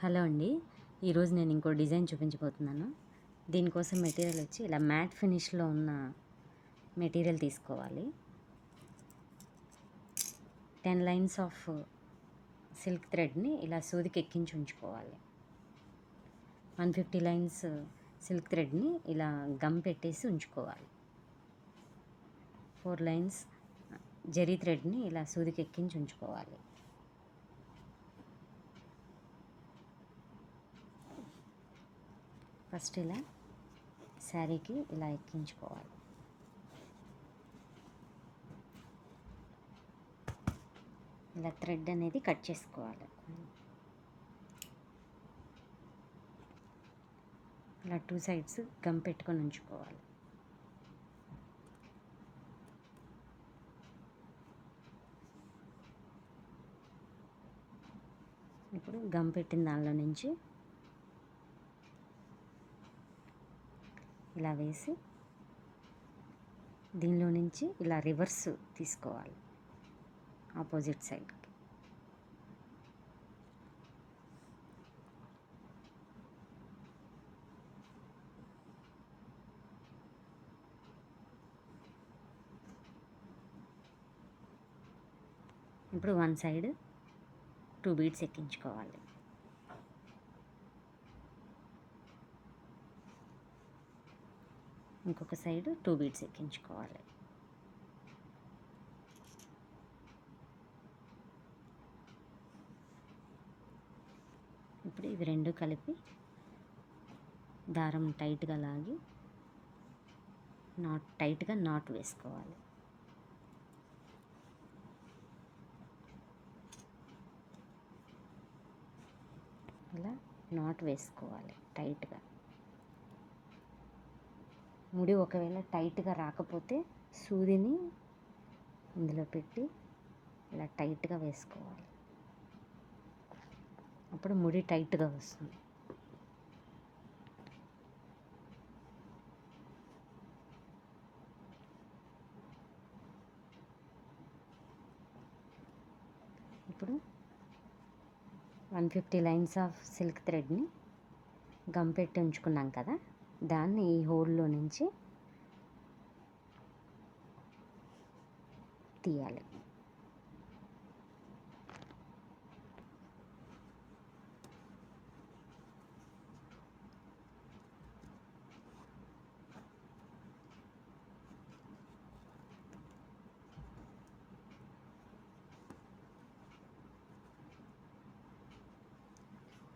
Hello అండి. ఈరోజు నేను ఇంకో డిజైన్ చూపించబోతున్నాను. దీనికోసం మెటీరియల్ వచ్చి ఇలా మ్యాట్ ఫినిష్లో ఉన్న మెటీరియల్ తీసుకోవాలి. 10 లైన్స్ ఆఫ్ సిల్క్ థ్రెడ్ని ఇలా సూదికి ఎక్కించి ఉంచుకోవాలి. 150 లైన్స్ సిల్క్ థ్రెడ్ని ఇలా గమ్ పెట్టేసి ఉంచుకోవాలి. 4 లైన్స్ జరీ థ్రెడ్ని ఇలా సూదికి ఎక్కించి ఉంచుకోవాలి. ఫస్ట్ ఇలా శారీకి ఇలా ఎక్కించుకోవాలి. ఇలా థ్రెడ్ అనేది కట్ చేసుకోవాలి. ఇలా 2 సైడ్స్ గమ్ పెట్టుకొని ఉంచుకోవాలి. ఇప్పుడు గమ్ పెట్టిన దానిలో నుంచి ఇలా వేసి దీనిలో నుంచి ఇలా రివర్స్ తీసుకోవాలి ఆపోజిట్ సైడ్కి. ఇప్పుడు 1 సైడ్ 2 బీడ్స్ ఎక్కించుకోవాలి. ఇంకొక సైడ్ 2 బీడ్స్ ఎక్కించుకోవాలి. ఇప్పుడు ఇవి రెండు కలిపి దారం టైట్గా లాగి టైట్గా నాట్ వేసుకోవాలి. ఇలా నాట్ వేసుకోవాలి టైట్గా. ముడి ఒకవేళ టైట్గా రాకపోతే సూదిని ఇందులో పెట్టి ఇలా టైట్గా వేసుకోవాలి. అప్పుడు ముడి టైట్గా వస్తుంది. ఇప్పుడు 150 లైన్స్ ఆఫ్ సిల్క్ థ్రెడ్ని గమ్ పెట్టి ఉంచుకున్నాం కదా, దాన్ని ఈ హోల్లో నుంచి తీయాలి.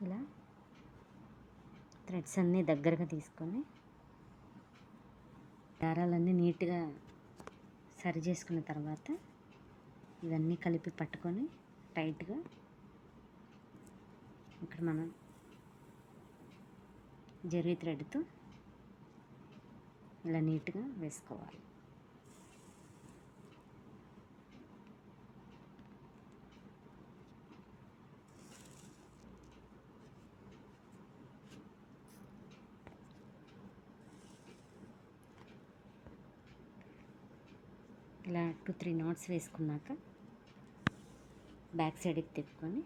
ఇలా థ్రెడ్స్ అన్నీ దగ్గరగా తీసుకొని దారాలన్నీ నీట్గా సరి చేసుకున్న తర్వాత ఇవన్నీ కలిపి పట్టుకొని టైట్గా ఇక్కడ మనం జరీ థ్రెడ్తో ఇలా నీట్గా వేసుకోవాలి. ఇలా 2-3 నాట్స్ వేసుకున్నాక బ్యాక్ సైడ్కి తిప్పుకొని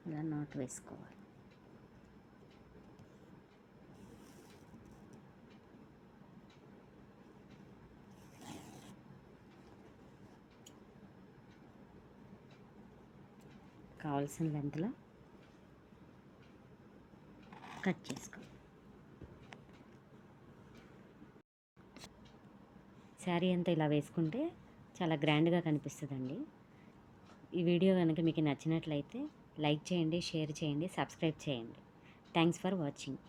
ఇలా నాట్ వేసుకోవాలి. కావాల్సిన లెంత్లో కట్ చేసుకోవాలి. శారీ అంతా ఇలా వేసుకుంటే చాలా గ్రాండ్గా కనిపిస్తుందండి. ఈ వీడియో కనుక మీకు నచ్చినట్లయితే లైక్ చేయండి, షేర్ చేయండి, సబ్స్క్రైబ్ చేయండి. Thanks for watching.